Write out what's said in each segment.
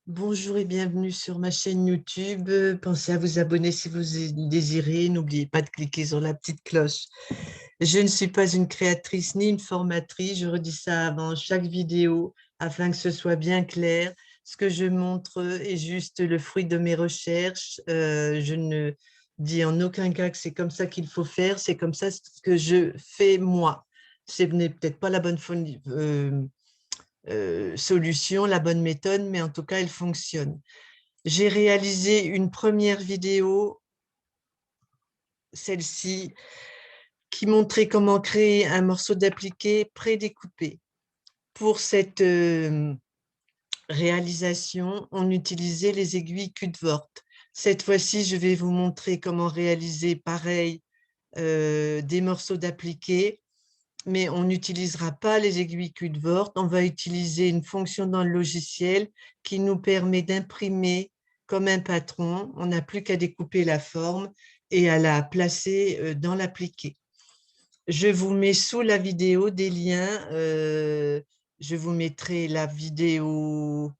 Bonjour et bienvenue sur ma chaîne YouTube. Pensez à vous abonner si vous désirez. N'oubliez pas de cliquer sur la petite cloche. Je ne suis pas une créatrice ni une formatrice. Je redis ça avant chaque vidéo afin que ce soit bien clair. Ce que je montre est juste le fruit de mes recherches. Je ne dis en aucun cas que c'est comme ça qu'il faut faire. C'est comme ça que je fais moi. Ce n'est peut-être pas la bonne solution, la bonne méthode, mais en tout cas, elle fonctionne. J'ai réalisé une première vidéo, celle-ci, qui montrait comment créer un morceau d'appliqué prédécoupé. Pour cette réalisation, on utilisait les aiguilles Cutworth. Cette fois-ci, je vais vous montrer comment réaliser pareil des morceaux d'appliqué, mais on n'utilisera pas les aiguilles Cutworth. On va utiliser une fonction dans le logiciel qui nous permet d'imprimer comme un patron. On n'a plus qu'à découper la forme et à la placer dans l'appliqué. Je vous mets sous la vidéo des liens. Je vous mettrai la vidéo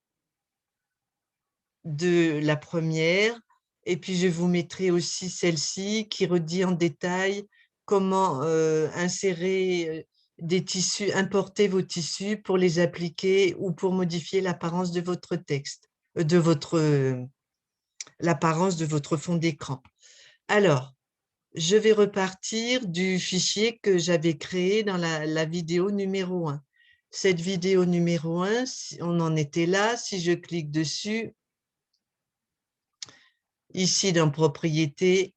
de la première et puis je vous mettrai aussi celle-ci qui redit en détail comment insérer des tissus, importer vos tissus pour les appliquer ou pour modifier l'apparence de votre texte, l'apparence de votre fond d'écran. Alors, je vais repartir du fichier que j'avais créé dans la vidéo numéro 1. Cette vidéo numéro 1, on en était là. Si je clique dessus, ici dans Propriétés,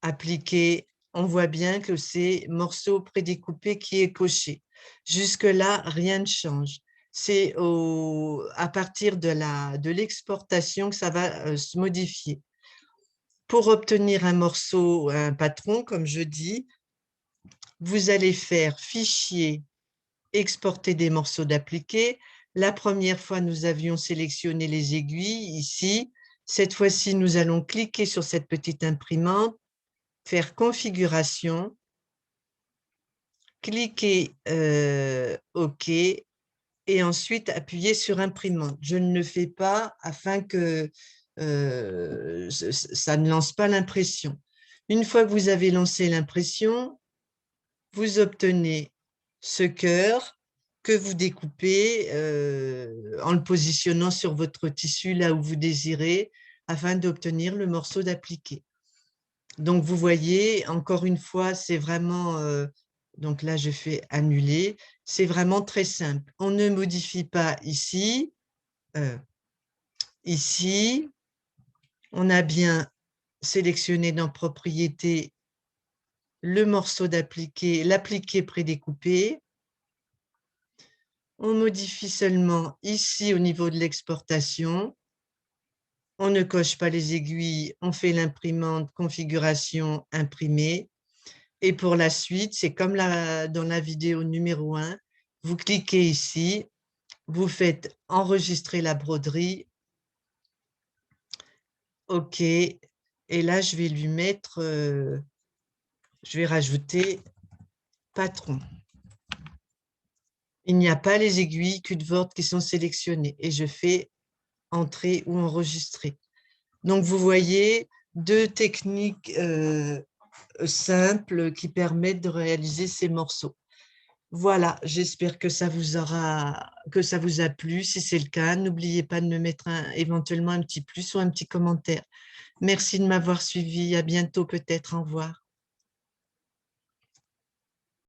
Appliquer, on voit bien que c'est morceau prédécoupé qui est coché. Jusque-là, rien ne change. C'est à partir de l'exportation que ça va se modifier. Pour obtenir un morceau, un patron, comme je dis, vous allez faire Fichier, exporter des morceaux d'appliqué. La première fois, nous avions sélectionné les aiguilles ici. Cette fois-ci, nous allons cliquer sur cette petite imprimante, faire Configuration, cliquer OK et ensuite appuyer sur Imprimante. Je ne le fais pas afin que ça ne lance pas l'impression. Une fois que vous avez lancé l'impression, vous obtenez ce cœur que vous découpez en le positionnant sur votre tissu là où vous désirez afin d'obtenir le morceau d'appliqué. Donc, vous voyez, encore une fois, c'est vraiment, donc là, je fais annuler, c'est vraiment très simple. On ne modifie pas ici, ici, on a bien sélectionné dans Propriétés le morceau d'appliqué, l'appliqué prédécoupé. On modifie seulement ici au niveau de l'exportation. On ne coche pas les aiguilles, on fait l'imprimante, configuration, imprimer. Et pour la suite, c'est comme dans la vidéo numéro 1, vous cliquez ici, vous faites enregistrer la broderie, OK, et là, je vais lui mettre, je vais rajouter patron. Il n'y a pas les aiguilles Cutworth qui sont sélectionnées et je fais entrer ou enregistrer. Donc, vous voyez deux techniques simples qui permettent de réaliser ces morceaux. Voilà, j'espère que ça vous a plu. Si c'est le cas, n'oubliez pas de me mettre éventuellement un petit plus ou un petit commentaire. Merci de m'avoir suivi. À bientôt peut-être. Au revoir.